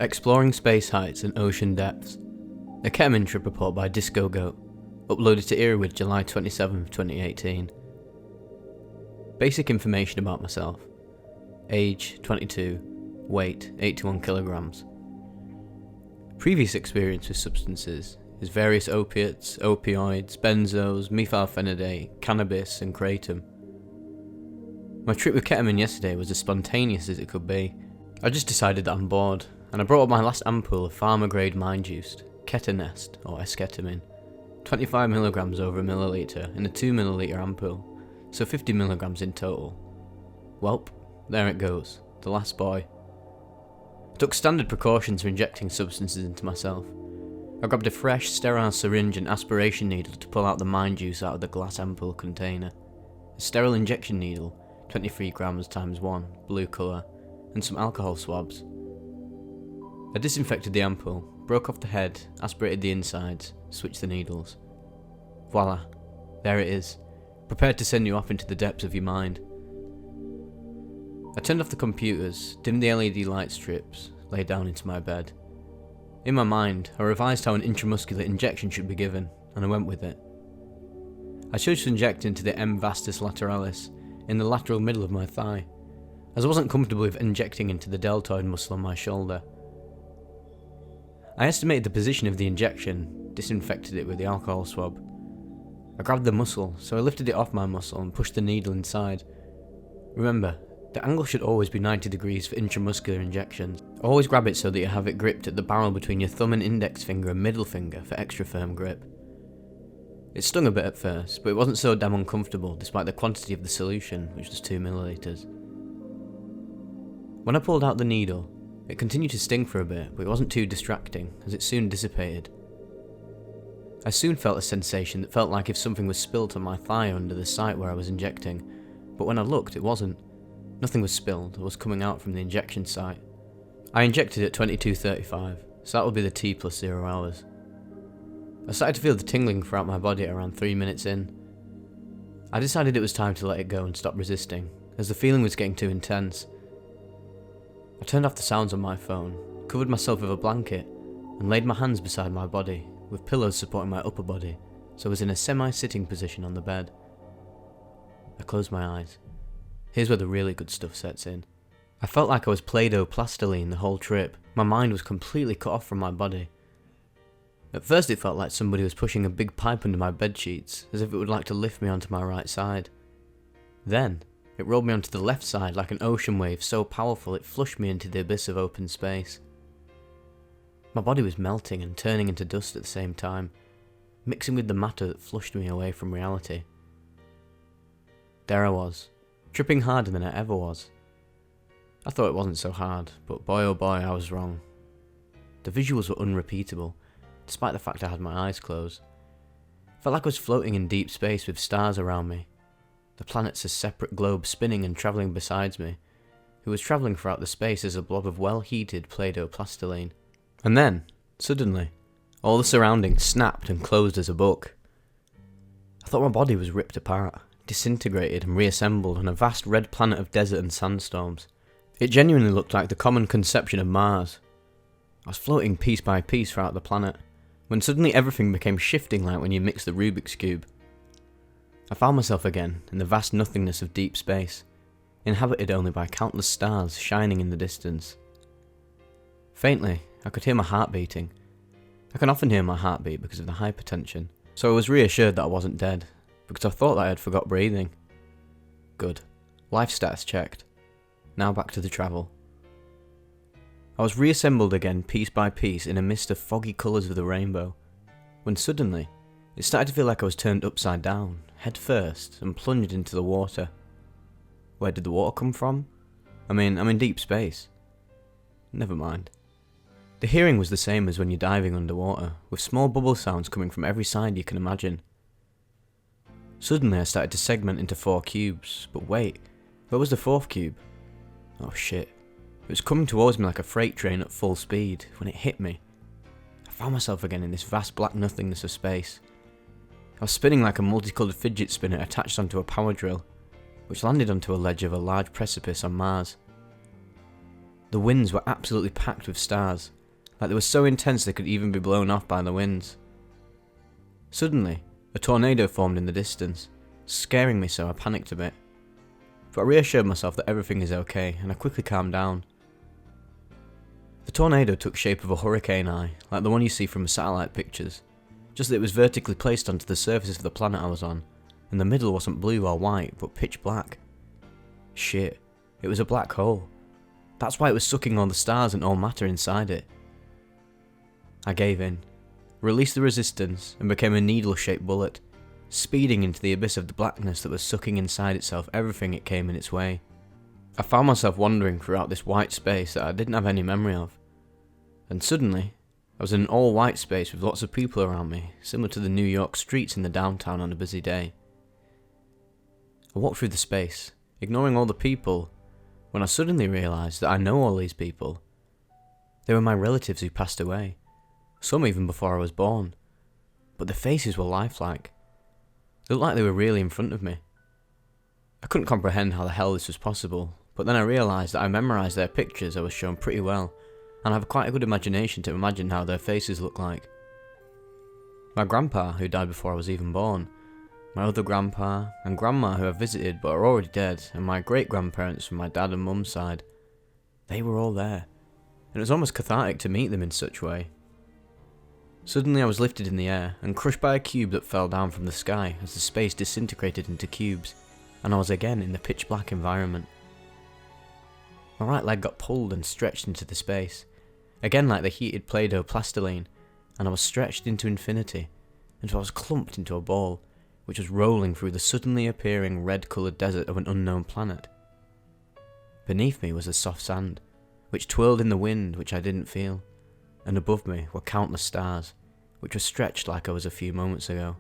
Exploring Space Heights and Ocean Depths. A Ketamine trip report by Disco Goat. Uploaded to Earwig July 27, 2018. Basic information about myself. Age 22. Weight 81 kilograms. Previous experience with substances is various opiates, opioids, benzos, methylphenidate, cannabis and kratom. My trip with ketamine yesterday was as spontaneous as it could be. I just decided that I'm bored, and I brought up my last ampoule of farmer-grade mind-juiced, Ketanest, or esketamine, 25mg over a milliliter in a 2ml ampoule, so 50mg in total. Welp, there it goes, the last boy. I took standard precautions for injecting substances into myself. I grabbed a fresh, sterile syringe and aspiration needle to pull out the mind juice out of the glass ampoule container. A sterile injection needle, 23 grams times 1, blue colour, and some alcohol swabs. I disinfected the ampoule, broke off the head, aspirated the insides, switched the needles. Voila, there it is, prepared to send you off into the depths of your mind. I turned off the computers, dimmed the LED light strips, lay down into my bed. In my mind, I revised how an intramuscular injection should be given, and I went with it. I chose to inject into the M. vastus lateralis, in the lateral middle of my thigh, as I wasn't comfortable with injecting into the deltoid muscle on my shoulder. I estimated the position of the injection, disinfected it with the alcohol swab. I grabbed the muscle, so I lifted it off my muscle and pushed the needle inside. Remember, the angle should always be 90 degrees for intramuscular injections. Always grab it so that you have it gripped at the barrel between your thumb and index finger and middle finger for extra firm grip. It stung a bit at first, but it wasn't so damn uncomfortable despite the quantity of the solution, which was 2ml. When I pulled out the needle, it continued to sting for a bit, but it wasn't too distracting, as it soon dissipated. I soon felt a sensation that felt like if something was spilt on my thigh under the site where I was injecting, but when I looked, it wasn't. Nothing was spilled or was coming out from the injection site. I injected at 22:35, so that would be the T plus 0 hours. I started to feel the tingling throughout my body at around 3 minutes in. I decided it was time to let it go and stop resisting, as the feeling was getting too intense. I turned off the sounds on my phone, covered myself with a blanket, and laid my hands beside my body, with pillows supporting my upper body, so I was in a semi-sitting position on the bed. I closed my eyes. Here's where the really good stuff sets in. I felt like I was Play-Doh plastiline the whole trip. My mind was completely cut off from my body. At first it felt like somebody was pushing a big pipe under my bedsheets, as if it would like to lift me onto my right side. Then, it rolled me onto the left side like an ocean wave so powerful it flushed me into the abyss of open space. My body was melting and turning into dust at the same time, mixing with the matter that flushed me away from reality. There I was, tripping harder than I ever was. I thought it wasn't so hard, but boy oh boy I was wrong. The visuals were unrepeatable, despite the fact I had my eyes closed. Felt like I was floating in deep space with stars around me, the planets as separate globes spinning and travelling beside me, who was travelling throughout the space as a blob of well-heated Play-Doh plastiline. And then, suddenly, all the surroundings snapped and closed as a book. I thought my body was ripped apart, disintegrated and reassembled on a vast red planet of desert and sandstorms. It genuinely looked like the common conception of Mars. I was floating piece by piece throughout the planet, when suddenly everything became shifting like when you mix the Rubik's Cube. I found myself again in the vast nothingness of deep space, inhabited only by countless stars shining in the distance. Faintly, I could hear my heart beating. I can often hear my heartbeat because of the hypertension, so I was reassured that I wasn't dead, because I thought that I had forgot breathing. Good. Life status checked. Now back to the travel. I was reassembled again piece by piece in a mist of foggy colours of the rainbow, when suddenly, it started to feel like I was turned upside down, head first, and plunged into the water. Where did the water come from? I'm in deep space. Never mind. The hearing was the same as when you're diving underwater, with small bubble sounds coming from every side you can imagine. Suddenly I started to segment into 4 cubes, but wait, where was the 4th cube? Oh shit. It was coming towards me like a freight train at full speed. When it hit me, I found myself again in this vast black nothingness of space. I was spinning like a multicoloured fidget spinner attached onto a power drill, which landed onto a ledge of a large precipice on Mars. The winds were absolutely packed with stars, like they were so intense they could even be blown off by the winds. Suddenly, a tornado formed in the distance, scaring me so I panicked a bit. But I reassured myself that everything is okay, and I quickly calmed down. The tornado took shape of a hurricane eye, like the one you see from satellite pictures, just that it was vertically placed onto the surface of the planet I was on, and the middle wasn't blue or white, but pitch black. Shit, it was a black hole. That's why it was sucking all the stars and all matter inside it. I gave in, released the resistance, and became a needle-shaped bullet, speeding into the abyss of the blackness that was sucking inside itself everything it came in its way. I found myself wandering throughout this white space that I didn't have any memory of. And suddenly, I was in an all-white space with lots of people around me, similar to the New York streets in the downtown on a busy day. I walked through the space, ignoring all the people, when I suddenly realised that I know all these people. They were my relatives who passed away, some even before I was born, but their faces were lifelike. They looked like they were really in front of me. I couldn't comprehend how the hell this was possible, but then I realised that I memorised their pictures I was shown pretty well, and I have quite a good imagination to imagine how their faces look like. My grandpa, who died before I was even born, my other grandpa, and grandma who I visited but are already dead, and my great-grandparents from my dad and mum's side, they were all there, and it was almost cathartic to meet them in such a way. Suddenly I was lifted in the air and crushed by a cube that fell down from the sky as the space disintegrated into cubes, and I was again in the pitch black environment. My right leg got pulled and stretched into the space, again like the heated Play-Doh plastiline, and I was stretched into infinity, until I was clumped into a ball, which was rolling through the suddenly appearing red-coloured desert of an unknown planet. Beneath me was the soft sand, which twirled in the wind which I didn't feel, and above me were countless stars, which were stretched like I was a few moments ago.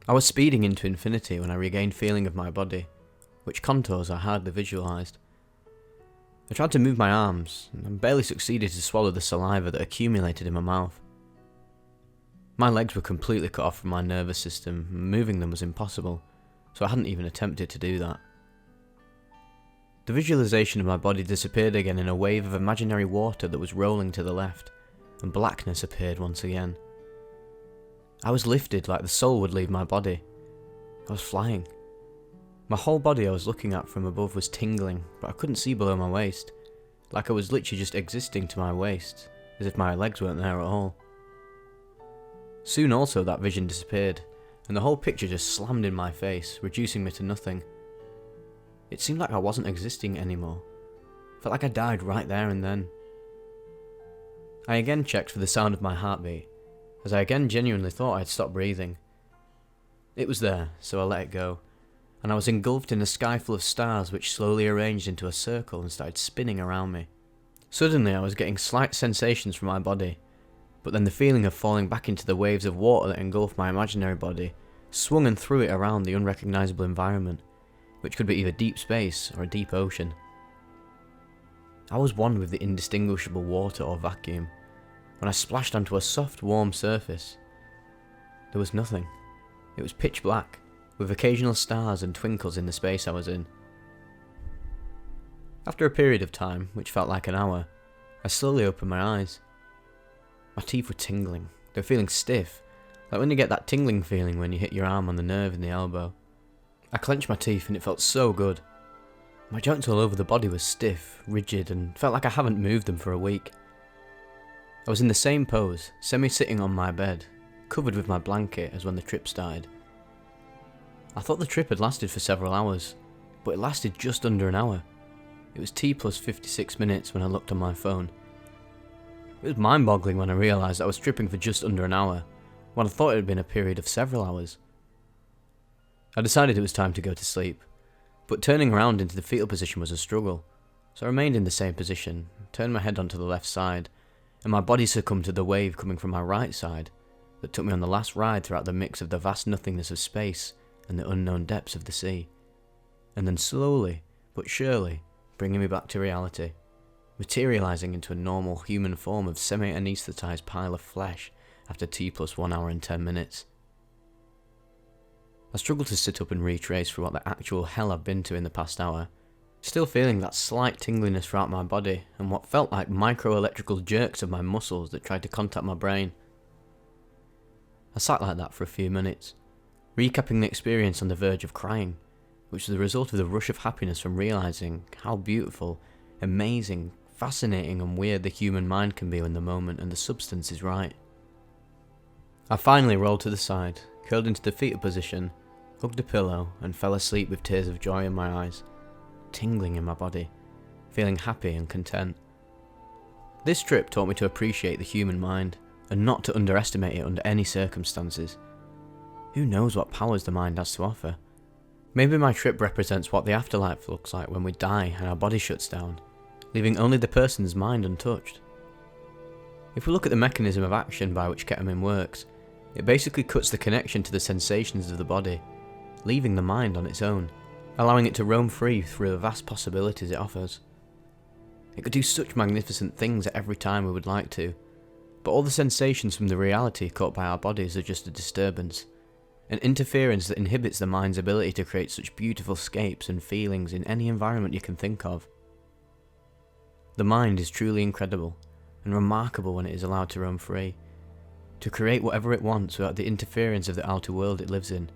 I was speeding into infinity when I regained feeling of my body, which contours I hardly visualised. I tried to move my arms, and barely succeeded to swallow the saliva that accumulated in my mouth. My legs were completely cut off from my nervous system, and moving them was impossible, so I hadn't even attempted to do that. The visualisation of my body disappeared again in a wave of imaginary water that was rolling to the left, and blackness appeared once again. I was lifted like the soul would leave my body. I was flying. My whole body I was looking at from above was tingling, but I couldn't see below my waist, like I was literally just existing to my waist, as if my legs weren't there at all. Soon also that vision disappeared, and the whole picture just slammed in my face, reducing me to nothing. It seemed like I wasn't existing anymore. Felt like I died right there and then. I again checked for the sound of my heartbeat, as I again genuinely thought I had stopped breathing. It was there, so I let it go, and I was engulfed in a sky full of stars which slowly arranged into a circle and started spinning around me. Suddenly I was getting slight sensations from my body, but then the feeling of falling back into the waves of water that engulfed my imaginary body swung and threw it around the unrecognisable environment, which could be either deep space or a deep ocean. I was one with the indistinguishable water or vacuum, when I splashed onto a soft, warm surface. There was nothing. It was pitch black, with occasional stars and twinkles in the space I was in. After a period of time, which felt like an hour, I slowly opened my eyes. My teeth were tingling. They were feeling stiff, like when you get that tingling feeling when you hit your arm on the nerve in the elbow. I clenched my teeth and it felt so good. My joints all over the body were stiff, rigid, and felt like I haven't moved them for a week. I was in the same pose, semi-sitting on my bed, covered with my blanket as when the trip started. I thought the trip had lasted for several hours, but it lasted just under an hour. It was T plus 56 minutes when I looked on my phone. It was mind-boggling when I realised I was tripping for just under an hour, when I thought it had been a period of several hours. I decided it was time to go to sleep, but turning around into the fetal position was a struggle, so I remained in the same position, turned my head onto the left side, and my body succumbed to the wave coming from my right side that took me on the last ride throughout the mix of the vast nothingness of space and the unknown depths of the sea, and then slowly, but surely, bringing me back to reality, materialising into a normal human form of semi-anaesthetised pile of flesh after T plus 1 hour and 10 minutes. I struggled to sit up and retrace through what the actual hell I've been to in the past hour, Still feeling that slight tingliness throughout my body, and what felt like micro-electrical jerks of my muscles that tried to contact my brain. I sat like that for a few minutes, recapping the experience on the verge of crying, which was the result of the rush of happiness from realising how beautiful, amazing, fascinating and weird the human mind can be when the moment and the substance is right. I finally rolled to the side, curled into the fetal position, hugged a pillow and fell asleep with tears of joy in my eyes, tingling in my body, feeling happy and content. This trip taught me to appreciate the human mind, and not to underestimate it under any circumstances. Who knows what powers the mind has to offer? Maybe my trip represents what the afterlife looks like when we die and our body shuts down, leaving only the person's mind untouched. If we look at the mechanism of action by which ketamine works, it basically cuts the connection to the sensations of the body, leaving the mind on its own, allowing it to roam free through the vast possibilities it offers. It could do such magnificent things at every time we would like to, but all the sensations from the reality caught by our bodies are just a disturbance, an interference that inhibits the mind's ability to create such beautiful scapes and feelings in any environment you can think of. The mind is truly incredible and remarkable when it is allowed to roam free, to create whatever it wants without the interference of the outer world it lives in.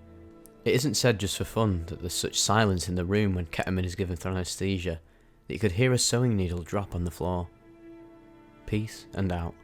It isn't said just for fun that there's such silence in the room when ketamine is given through anesthesia that you could hear a sewing needle drop on the floor. Peace and out.